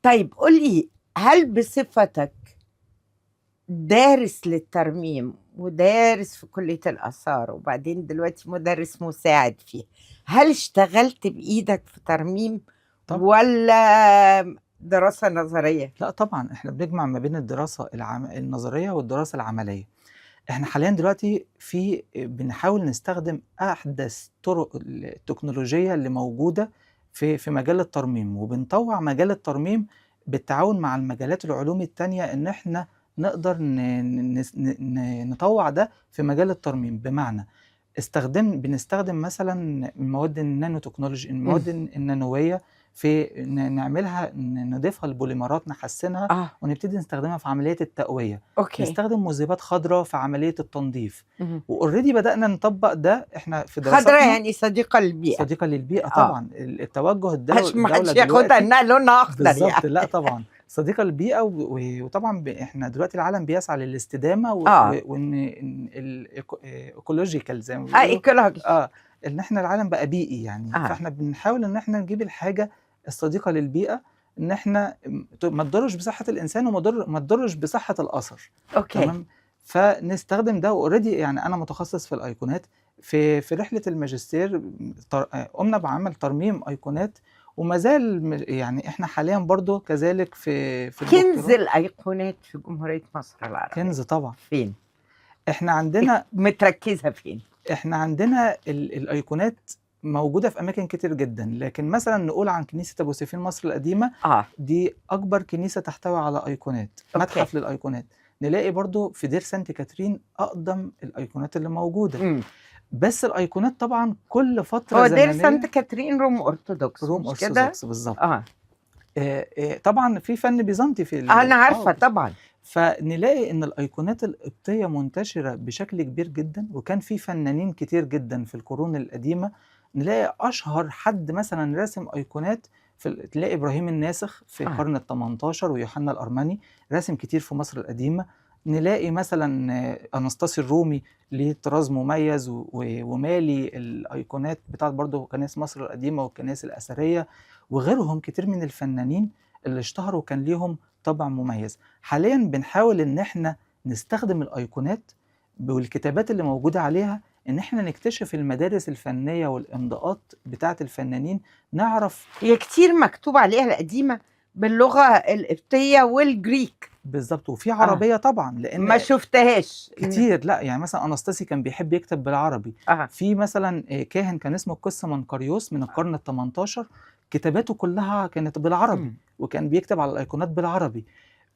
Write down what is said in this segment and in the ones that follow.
طيب قولي، هل بصفتك دارس للترميم ودارس في كلية الآثار وبعدين دلوقتي مدرس مساعد فيه، هل اشتغلت بإيدك في ترميم طبعا. ولا دراسة نظرية؟ لا طبعا احنا بنجمع ما بين الدراسة النظرية والدراسة العملية. احنا حاليا دلوقتي بنحاول نستخدم احدث طرق التكنولوجية اللي موجودة في مجال الترميم، وبنطوع مجال الترميم بالتعاون مع المجالات العلوم التانية، ان احنا نقدر نطوع ده في مجال الترميم. بمعنى بنستخدم مثلا المواد النانو تكنولوجي، المواد النانوية، نعملها نضيفها لبوليمرات نحسنها ونبتدي نستخدمها في عملية التقوية. نستخدم مذيبات خضراء في عملية التنظيف. واوريدي بدأنا نطبق ده احنا في دراساتنا. خضراء يعني صديقة للبيئة. صديقة للبيئة طبعا. التوجه عشان ما حدش الدولة ياخدها انها لونها اخضر بالظبط يعني. لا طبعا صديقة للبيئة. وطبعا احنا دلوقتي العالم بيسعى للاستدامة وان الايكولوجيكال زي ما بيقولوا. ايكولوجي. ان احنا العالم بقى بيئي يعني. فاحنا بنحاول ان احنا نجيب الحاجة الصديقة للبيئة، ان احنا ما تضرش بصحة الانسان وما تضرش بصحة الاثر. تمام. فنستخدم ده. اوريدي يعني انا متخصص في الايقونات. في رحلة الماجستير قمنا بعمل ترميم ايقونات، وما زال يعني احنا حاليا برضو كذلك في كنز الايقونات في جمهورية مصر العربية. كنز طبعا. فين؟ احنا عندنا متركزة فين؟ احنا عندنا الايقونات موجودة في أماكن كتير جدا، لكن مثلا نقول عن كنيسة أبو سيفين مصر القديمة. دي أكبر كنيسة تحتوي على أيقونات. متحف للأيقونات. نلاقي برضو في دير سانت كاترين أقدم الأيقونات اللي موجودة. بس الأيقونات طبعا كل فترة زمنية. هو دير سانت كاترين روم أرثوذكس. روم أرثوذكس بالظبط. طبعا في فن بيزنطي في أنا عارفة طبعا. فنلاقي ان الايقونات القبطيه منتشره بشكل كبير جدا، وكان في فنانين كتير جدا في القرون القديمه. نلاقي اشهر حد مثلا راسم ايقونات تلاقي ابراهيم الناسخ في القرن ال18 ويوحنا الارمني راسم كتير في مصر القديمه. نلاقي مثلا انسطاسي الرومي ليه طراز مميز ومالي الايقونات بتاعت برضه كنائس مصر القديمه والكنائس الاثريه، وغيرهم كتير من الفنانين اللي اشتهروا كان ليهم طبع مميز. حاليا بنحاول ان احنا نستخدم الايقونات والكتابات اللي موجوده عليها، ان احنا نكتشف المدارس الفنيه والامضاءات بتاعه الفنانين، نعرف. هي كتير مكتوب عليها القديمه باللغه القبطيه والجريك بالظبط، وفي عربيه طبعا، لان ما شفتهاش كتير. لا يعني مثلا انستاسي كان بيحب يكتب بالعربي. في مثلا كاهن كان اسمه القس منقريوس من القرن ال18 كتاباته كلها كانت بالعربي. وكان بيكتب على الايقونات بالعربي.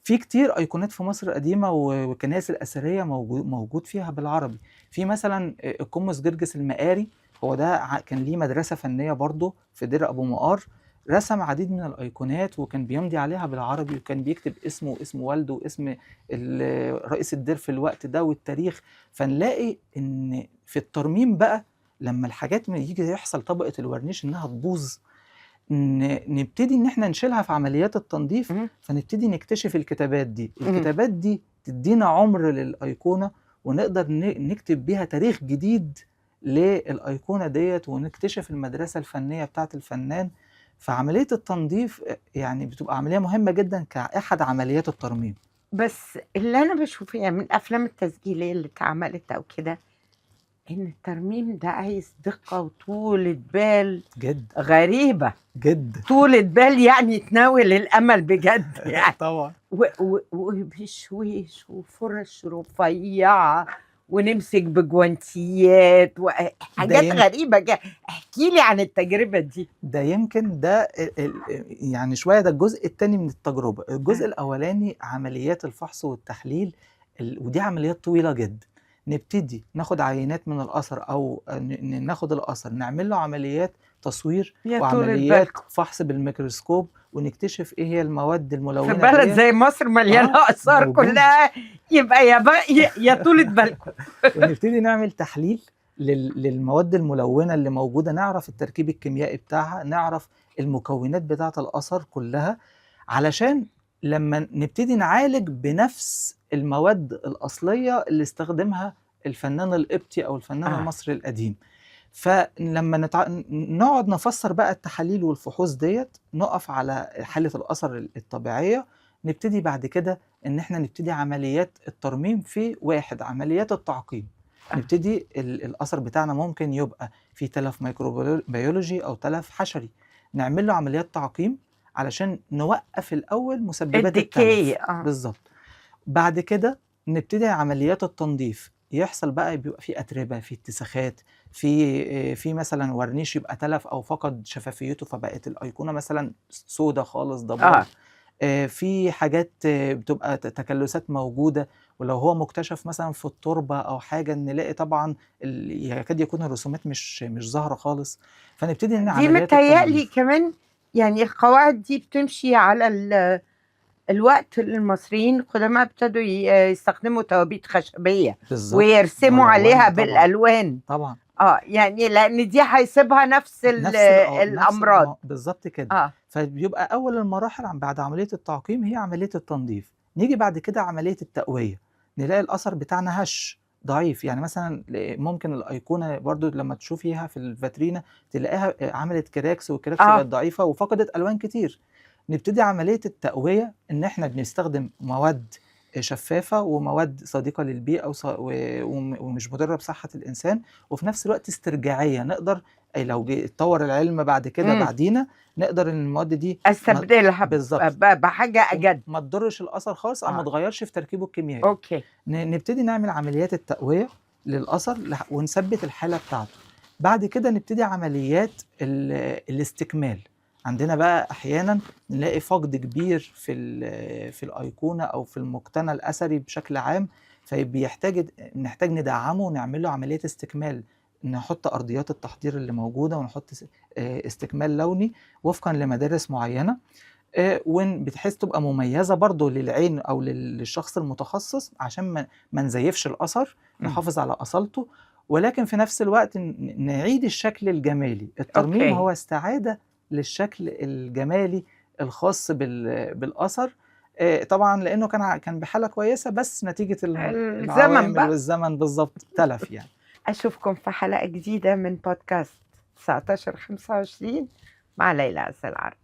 في كتير ايقونات في مصر القديمه والكنائس الاثريه موجود فيها بالعربي. في مثلا القمص جرجس المقاري، هو ده كان ليه مدرسه فنيه برضه في دير ابو مقار، رسم عديد من الايقونات وكان بيمضي عليها بالعربي، وكان بيكتب اسمه واسم والده واسم رئيس الدير في الوقت ده والتاريخ. فنلاقي ان في الترميم بقى لما الحاجات يجي يحصل طبقه الورنيش انها تبوظ، نبتدي ان احنا نشيلها في عمليات التنظيف. فنبتدي نكتشف الكتابات دي. الكتابات دي تدينا عمر للايقونه، ونقدر نكتب بيها تاريخ جديد للايقونه ديت، ونكتشف المدرسه الفنيه بتاعه الفنان. فعمليه التنظيف يعني بتبقى عمليه مهمه جدا كاحد عمليات الترميم. بس اللي انا بشوفه يعني من الافلام التسجيليه اللي اتعملت او كده، ان الترميم ده عايز دقه وطولة بال جد غريبه جد. طولة بال يعني تناول الامل بجد يعني. طبعا. وبشويش وفرش رفيعه ونمسك بجوانتيات وحاجات غريبه. احكي لي عن التجربه دي. ده يمكن ده يعني شويه ده الجزء الثاني من التجربه. الجزء الاولاني عمليات الفحص والتحليل، ودي عمليات طويله جدا. نبتدي ناخد عينات من الاثر او ناخد الاثر نعمل له عمليات تصوير وعمليات فحص بالميكروسكوب، ونكتشف ايه هي المواد الملونه. في بلد زي مصر مليانه اثار كلها، يبقى يا طولة بالكم. ونبتدي نعمل تحليل للمواد الملونه اللي موجوده، نعرف التركيب الكيميائي بتاعها، نعرف المكونات بتاعه الاثر كلها، علشان لما نبتدي نعالج بنفس المواد الاصليه اللي استخدمها الفنان القبطي او الفنان المصري القديم. فلما نقعد نفسر بقى التحاليل والفحوص ديت، نقف على حالة الأثر الطبيعية، نبتدي بعد كده إن إحنا نبتدي عمليات الترميم في واحد عمليات التعقيم. نبتدي الأثر بتاعنا ممكن يبقى في تلف ميكروبيولوجي أو تلف حشري، نعمل له عمليات تعقيم علشان نوقف الأول مسببات التلف. بالظبط. بعد كده نبتدي عمليات التنظيف، يحصل بقى بيبقى في أتربة، في اتساخات، في مثلا ورنيش يبقى تلف أو فقد شفافيته فبقت الأيقونة مثلا سودة خالص ضباب. في حاجات بتبقى تكلسات موجودة، ولو هو مكتشف مثلا في التربة أو حاجة نلاقي طبعا يكاد يكون الرسومات مش ظاهرة خالص. فنبتدي إن عمليات متهيألي كمان يعني القواعد دي بتمشي على الوقت المصريين القدماء ابتدوا يستخدموا توابيت خشبية ويرسموا عليها بالألوان. طبعا يعني لأن دي هيسيبها نفس الأمراض. بالظبط كده. فبيبقى أول المراحل بعد عملية التعقيم هي عملية التنظيف. نيجي بعد كده عملية التقوية، نلاقي الأثر بتاعنا هش ضعيف. يعني مثلا ممكن الأيقونة برضو لما تشوفيها في الفاترينا تلاقيها عملت كراكس، والكراكس بقت ضعيفة وفقدت ألوان كتير. نبتدي عملية التقوية إن إحنا بنستخدم مواد شفافة ومواد صديقة للبيئة ومش مضرة بصحة الإنسان، وفي نفس الوقت استرجاعية. نقدر لو اتطور العلم بعد كده بعدينا نقدر إن المواد دي استبدلها بحاجة أجد ما تضرش الأثر خالص أو ما تغيرش في تركيبه الكيميائي. نبتدي نعمل عمليات التقوية للأثر ونثبت الحالة بتاعته. بعد كده نبتدي عمليات الاستكمال. عندنا بقى احيانا نلاقي فقد كبير في الايقونه او في المقتنى الاثري بشكل عام، نحتاج ندعمه ونعمل له عمليه استكمال، نحط ارضيات التحضير اللي موجوده ونحط استكمال لوني وفقا لمدارس معينه، بحيث تبقى مميزه برضو للعين او للشخص المتخصص عشان ما نزيفش الاثر، نحافظ على اصالته، ولكن في نفس الوقت نعيد الشكل الجمالي. الترميم هو استعاده للشكل الجمالي الخاص بالأثر، طبعا لأنه كان بحالة كويسة، بس نتيجة الزمن والزمن بالظبط تلف يعني. أشوفكم في حلقة جديدة من بودكاست 1925 مع ليلى عز العرب.